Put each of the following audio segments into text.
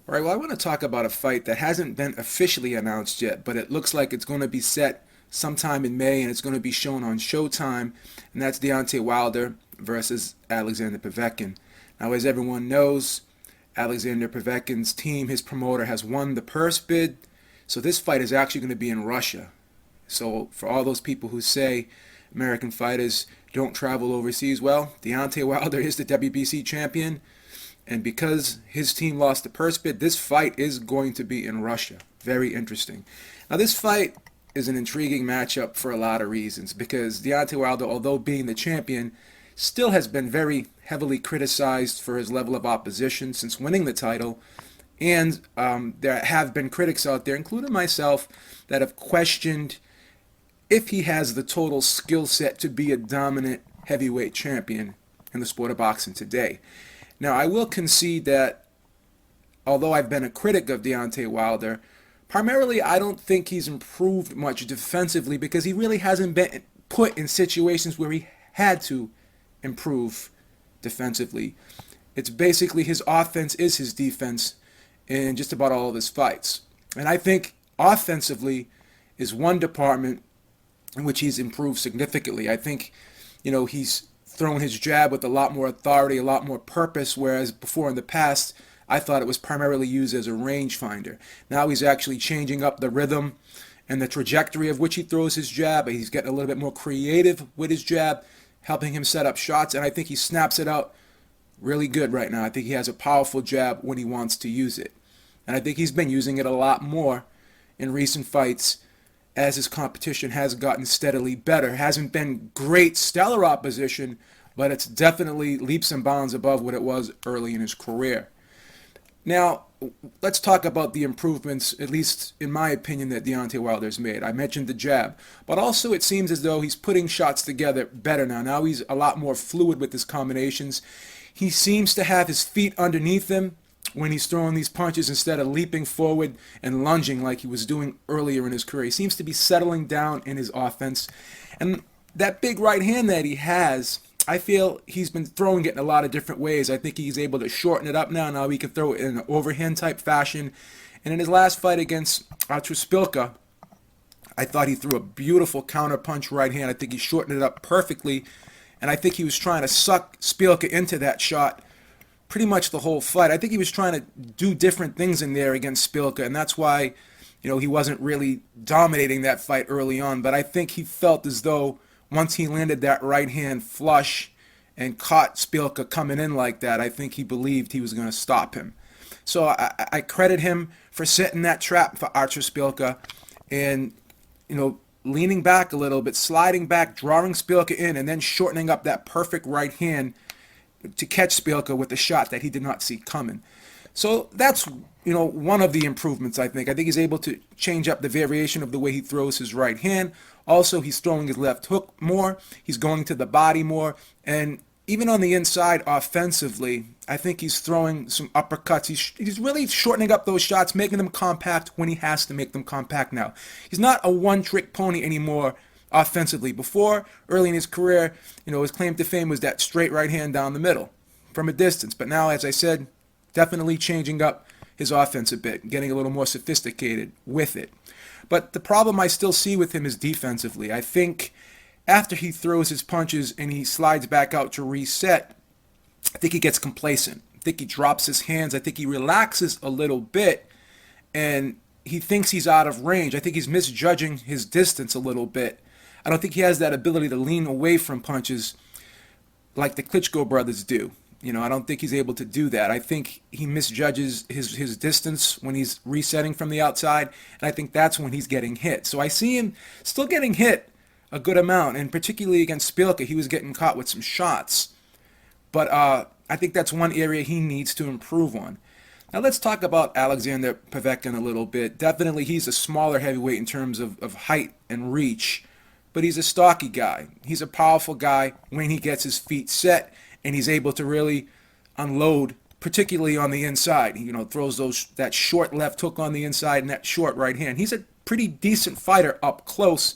All right, well, I want to talk about a fight that hasn't been officially announced yet, but it looks like it's going to be set sometime in May and it's going to be shown on Showtime, and that's Deontay Wilder versus Alexander Povetkin. Now, as everyone knows, Alexander Povetkin's team, his promoter, has won the purse bid, so this fight is actually going to be in Russia. So, for all those people who say American fighters don't travel overseas, well, Deontay Wilder is the WBC champion. And because his team lost the purse bid, this fight is going to be in Russia. Very interesting. Now, this fight is an intriguing matchup for a lot of reasons because Deontay Wilder, although being the champion, still has been very heavily criticized for his level of opposition since winning the title. And there have been critics out there, including myself, that have questioned if he has the total skill set to be a dominant heavyweight champion in the sport of boxing today. Now, I will concede that although I've been a critic of Deontay Wilder, primarily I don't think he's improved much defensively because he really hasn't been put in situations where he had to improve defensively. It's basically his offense is his defense in just about all of his fights. And I think offensively is one department in which he's improved significantly. I think, he's thrown his jab with a lot more authority, a lot more purpose, whereas before in the past, I thought it was primarily used as a rangefinder. Now he's actually changing up the rhythm and the trajectory of which he throws his jab. He's getting a little bit more creative with his jab, helping him set up shots, and I think he snaps it out really good right now. I think he has a powerful jab when he wants to use it. And I think he's been using it a lot more in recent fights as his competition has gotten steadily better. Hasn't been great, stellar opposition, but it's definitely leaps and bounds above what it was early in his career. Now, let's talk about the improvements, at least in my opinion, that Deontay Wilder's made. I mentioned the jab, but also it seems as though he's putting shots together better now. Now he's a lot more fluid with his combinations. He seems to have his feet underneath him when he's throwing these punches instead of leaping forward and lunging like he was doing earlier in his career. He seems to be settling down in his offense. And that big right hand that he has, I feel he's been throwing it in a lot of different ways. I think he's able to shorten it up now. Now he can throw it in an overhand type fashion. And in his last fight against Artur, I thought he threw a beautiful counter punch right hand. I think he shortened it up perfectly. And I think he was trying to suck Szpilka into that shot pretty much the whole fight. I think he was trying to do different things in there against Szpilka, and that's why, he wasn't really dominating that fight early on. But I think he felt as though once he landed that right hand flush and caught Szpilka coming in like that, I think he believed he was going to stop him. So I credit him for setting that trap for Artur Szpilka and, leaning back a little bit, sliding back, drawing Szpilka in, and then shortening up that perfect right hand to catch Szpilka with a shot that he did not see coming. So that's, one of the improvements, I think. I think he's able to change up the variation of the way he throws his right hand. Also, he's throwing his left hook more. He's going to the body more. And even on the inside offensively, I think he's throwing some uppercuts. He's really shortening up those shots, making them compact when he has to make them compact now. He's not a one-trick pony anymore offensively. Before, early in his career, his claim to fame was that straight right hand down the middle from a distance. But now, as I said, definitely changing up his offense a bit, getting a little more sophisticated with it. But the problem I still see with him is defensively. I think after he throws his punches and he slides back out to reset, I think he gets complacent. I think he drops his hands. I think he relaxes a little bit and he thinks he's out of range. I think he's misjudging his distance a little bit. I don't think he has that ability to lean away from punches like the Klitschko brothers do. I don't think he's able to do that. I think he misjudges his distance when he's resetting from the outside, and I think that's when he's getting hit. So I see him still getting hit a good amount, and particularly against Szpilka, he was getting caught with some shots. But I think that's one area he needs to improve on. Now let's talk about Alexander Povetkin a little bit. Definitely he's a smaller heavyweight in terms of height and reach, but he's a stocky guy. He's a powerful guy when he gets his feet set and he's able to really unload, particularly on the inside. He, throws that short left hook on the inside and that short right hand. He's a pretty decent fighter up close,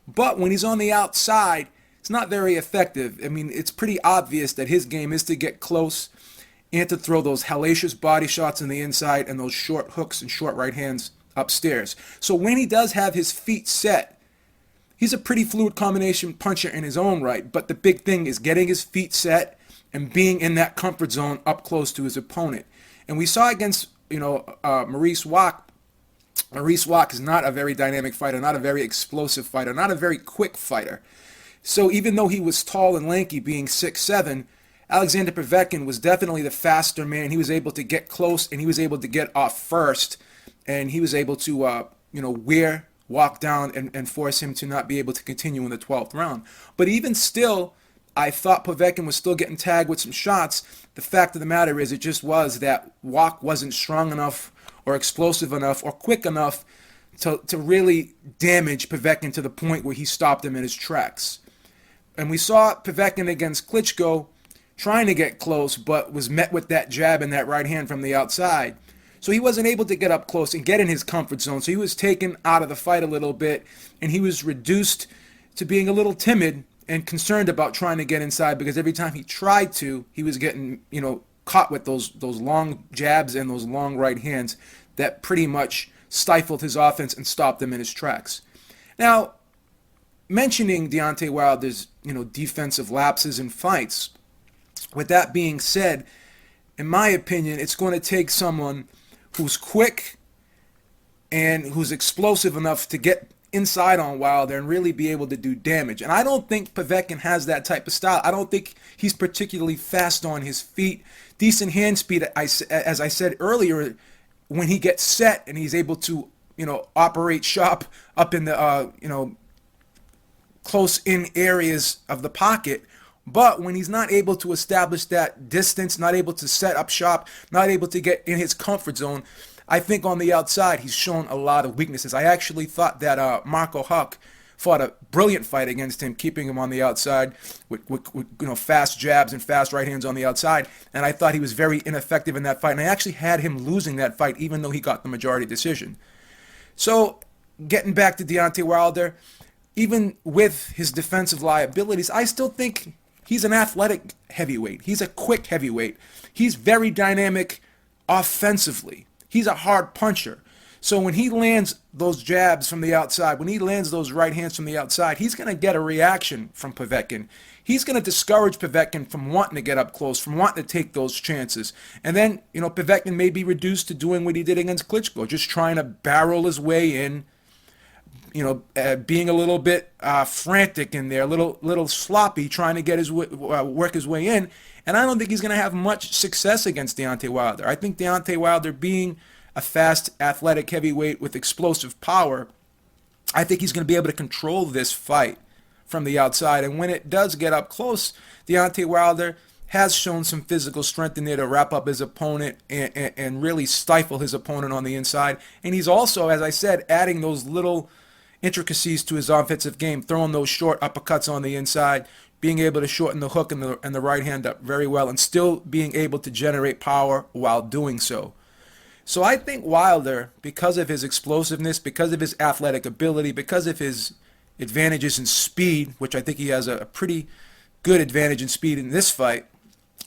but when he's on the outside, it's not very effective. I mean, it's pretty obvious that his game is to get close and to throw those hellacious body shots on the inside and those short hooks and short right hands upstairs. So when he does have his feet set, he's a pretty fluid combination puncher in his own right. But the big thing is getting his feet set and being in that comfort zone up close to his opponent. And we saw against, Maurice Wack. Maurice Wack is not a very dynamic fighter, not a very explosive fighter, not a very quick fighter. So even though he was tall and lanky, being 6'7", Alexander Povetkin was definitely the faster man. He was able to get close, and he was able to get off first, and he was able to, wear Wack down and force him to not be able to continue in the 12th round. But even still, I thought Povetkin was still getting tagged with some shots. The fact of the matter is, it just was that Wack wasn't strong enough or explosive enough or quick enough to really damage Povetkin to the point where he stopped him in his tracks. And we saw Povetkin against Klitschko trying to get close, but was met with that jab and that right hand from the outside. So he wasn't able to get up close and get in his comfort zone. So he was taken out of the fight a little bit, and he was reduced to being a little timid and concerned about trying to get inside, because every time he tried to, he was getting, caught with those long jabs and those long right hands that pretty much stifled his offense and stopped him in his tracks. Now, mentioning Deontay Wilder's, defensive lapses in fights, with that being said, in my opinion, it's going to take someone who's quick and who's explosive enough to get inside on Wilder and really be able to do damage. And I don't think Povetkin has that type of style. I don't think he's particularly fast on his feet. Decent hand speed, as I said earlier, when he gets set and he's able to, operate sharp up in the, close in areas of the pocket. But when he's not able to establish that distance, not able to set up shop, not able to get in his comfort zone, I think on the outside he's shown a lot of weaknesses. I actually thought that Marco Huck fought a brilliant fight against him, keeping him on the outside with fast jabs and fast right hands on the outside. And I thought he was very ineffective in that fight. And I actually had him losing that fight, even though he got the majority decision. So getting back to Deontay Wilder, even with his defensive liabilities, I still think he's an athletic heavyweight. He's a quick heavyweight. He's very dynamic offensively. He's a hard puncher. So when he lands those jabs from the outside, when he lands those right hands from the outside, he's going to get a reaction from Povetkin. He's going to discourage Povetkin from wanting to get up close, from wanting to take those chances. And then, Povetkin may be reduced to doing what he did against Klitschko, just trying to barrel his way in, being a little bit frantic in there, a little sloppy, trying to get his work his way in. And I don't think he's going to have much success against Deontay Wilder. I think Deontay Wilder, being a fast, athletic heavyweight with explosive power, I think he's going to be able to control this fight from the outside. And when it does get up close, Deontay Wilder has shown some physical strength in there to wrap up his opponent and really stifle his opponent on the inside. And he's also, as I said, adding those little intricacies to his offensive game, throwing those short uppercuts on the inside, being able to shorten the hook and the right hand up very well, and still being able to generate power while doing so. So I think Wilder, because of his explosiveness, because of his athletic ability, because of his advantages in speed, which I think he has a pretty good advantage in speed in this fight,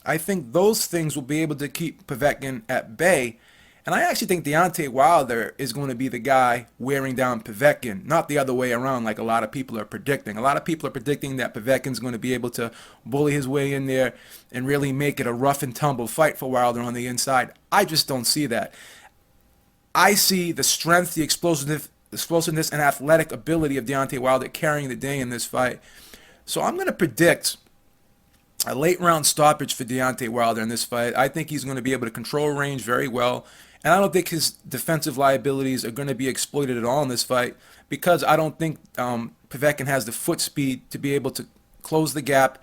I think those things will be able to keep Povetkin at bay. And I actually think Deontay Wilder is going to be the guy wearing down Povetkin, not the other way around like a lot of people are predicting. A lot of people are predicting that Povetkin's going to be able to bully his way in there and really make it a rough and tumble fight for Wilder on the inside. I just don't see that. I see the strength, the explosiveness and athletic ability of Deontay Wilder carrying the day in this fight. So I'm going to predict a late round stoppage for Deontay Wilder in this fight. I think he's going to be able to control range very well. And I don't think his defensive liabilities are going to be exploited at all in this fight, because I don't think Povetkin has the foot speed to be able to close the gap,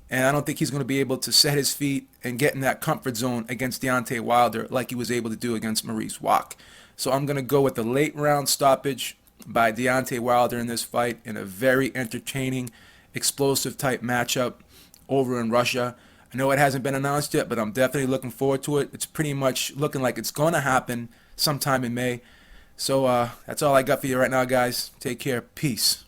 and I don't think he's going to be able to set his feet and get in that comfort zone against Deontay Wilder like he was able to do against Maurice Wack. So I'm going to go with the late round stoppage by Deontay Wilder in this fight in a very entertaining, explosive type matchup over in Russia. I know it hasn't been announced yet, but I'm definitely looking forward to it. It's pretty much looking like it's going to happen sometime in May. So that's all I got for you right now, guys. Take care. Peace.